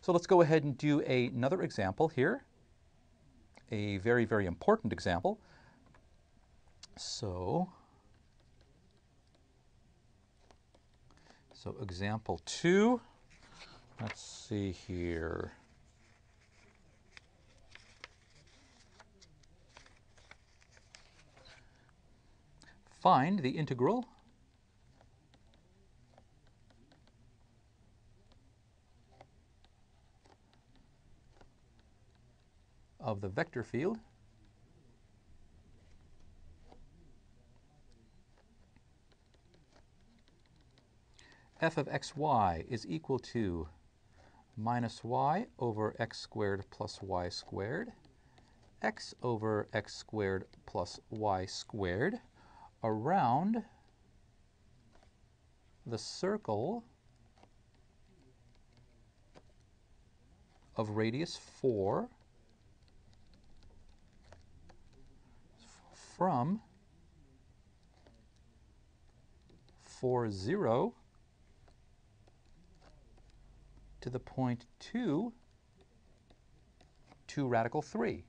So let's go ahead and do another example here, a very, very important example. So example 2, let's see here. Find the integral of the vector field f of xy is equal to minus y over x squared plus y squared, x over x squared plus y squared, around the circle of radius 4 from 4, 0 to the point 2, 2 radical 3.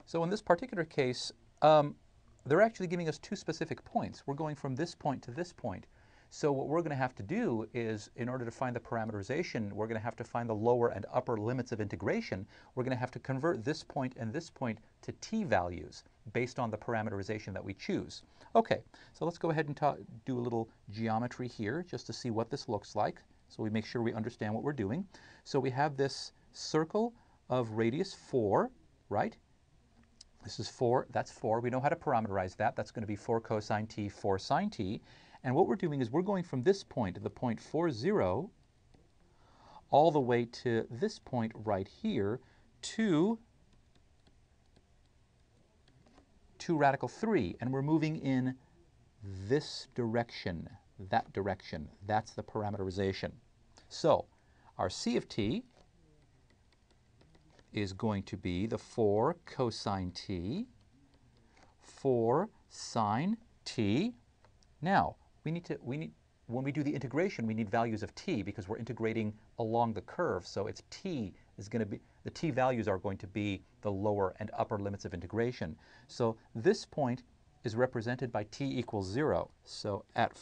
So in this particular case, they're actually giving us two specific points. We're going from this point to this point. So what we're going to have to do is, in order to find the parameterization, we're going to have to find the lower and upper limits of integration. We're going to have to convert this point and this point to t values based on the parameterization that we choose. Okay, so let's go ahead and do a little geometry here just to see what this looks like, so we make sure we understand what we're doing. So we have this circle of radius 4, right? This is 4, that's 4. We know how to parameterize that. That's going to be 4 cosine t, 4 sine t. And what we're doing is we're going from this point, the point 4, 0, all the way to this point right here, to 2 radical 3. And we're moving in this direction, that direction. That's the parameterization. So our c of t is going to be the 4 cosine t, 4 sine t. Now, when we do the integration, we need values of t because we're integrating along the curve. So it's t is going to be, the t values are going to be the lower and upper limits of integration. So this point is represented by t equals 0. So at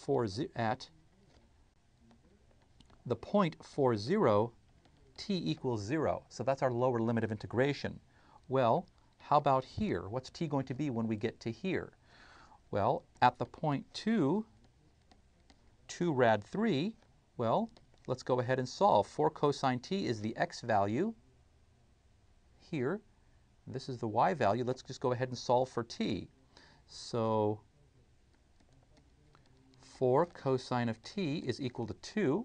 the point 4, 0, t equals 0. So that's our lower limit of integration. Well, how about here? What's t going to be when we get to here? Well, at the point 2 rad 3, well, let's go ahead and solve. 4 cosine t is the x value here. This is the y value. Let's just go ahead and solve for t. So 4 cosine of t is equal to 2.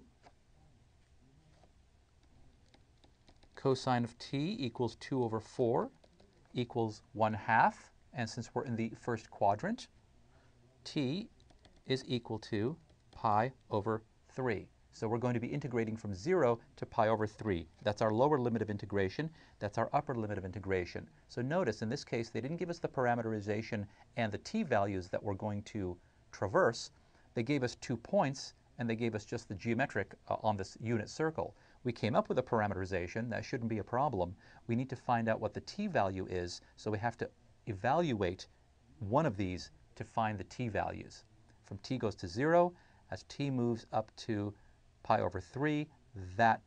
Cosine of t equals 2 over 4 equals 1/2. And since we're in the first quadrant, t is equal to pi over 3. So we're going to be integrating from 0 to pi over 3. That's our lower limit of integration. That's our upper limit of integration. So notice in this case they didn't give us the parameterization and the t values that we're going to traverse. They gave us 2 points and they gave us just the geometric on this unit circle. We came up with a parameterization. That shouldn't be a problem. We need to find out what the t value is, so we have to evaluate one of these to find the t values. From t goes to 0, as t moves up to pi over 3, that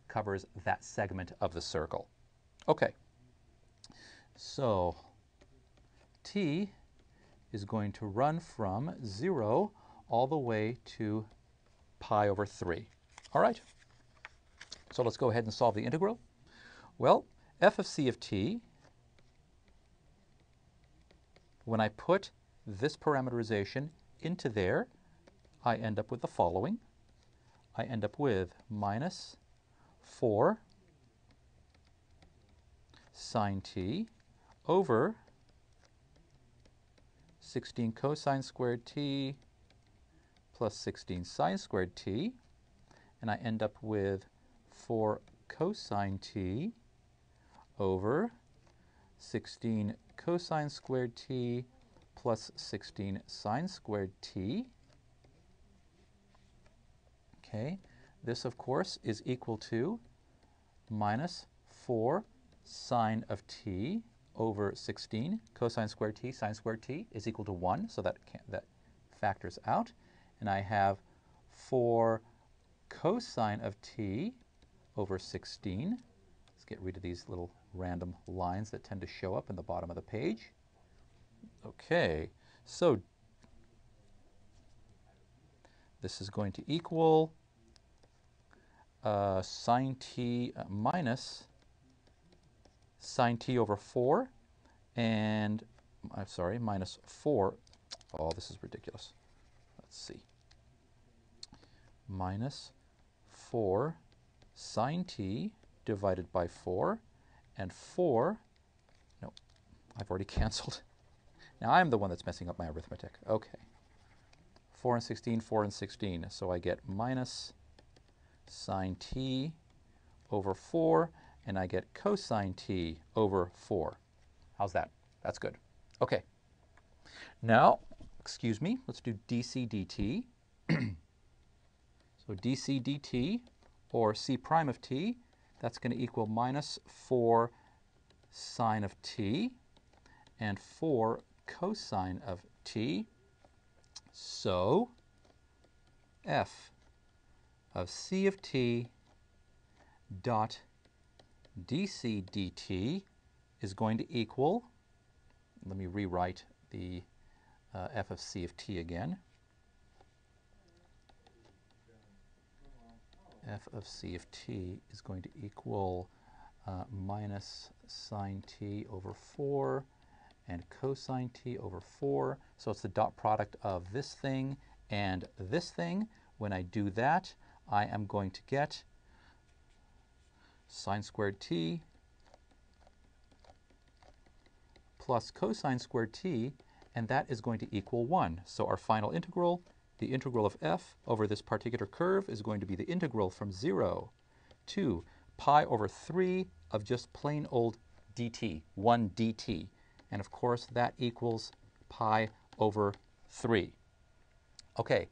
covers that segment of the circle. Okay, so t is going to run from 0 all the way to pi over 3. All right, so let's go ahead and solve the integral. Well, f of c of t, when I put this parameterization into there, I end up with the following. I end up with minus 4 sine t over 16 cosine squared t plus 16 sine squared t, and I end up with 4 cosine t over 16 cosine squared t plus 16 sine squared t. Okay, this of course is equal to minus 4 sine of t over 16 cosine squared t sine squared t is equal to 1, so that factors out. And I have 4 cosine of t over 16. Let's get rid of these little random lines that tend to show up in the bottom of the page. Okay, so this is going to equal sine t minus sine t over 4, and I'm sorry, minus 4. Oh, this is ridiculous. Let's see. Minus 4 sine t divided by 4, and 4, no, I've already canceled. Now I'm the one that's messing up my arithmetic. Okay. 4 and 16, 4 and 16. So I get minus sine t over 4, and I get cosine t over 4. How's that? That's good. Okay. Now, excuse me, let's do dc dt. So dc dt, or c prime of t, that's going to equal minus 4 sine of t and 4 cosine of t. So f of c of t dot dc dt is going to equal, let me rewrite the f of c of t again. F of c of t is going to equal minus sine t over 4 and cosine t over 4. So it's the dot product of this thing and this thing. When I do that, I am going to get sine squared t plus cosine squared t, and that is going to equal 1. So our final integral, the integral of f over this particular curve, is going to be the integral from 0 to pi over 3 of just plain old dt, 1 dt. And of course, that equals pi over 3. Okay,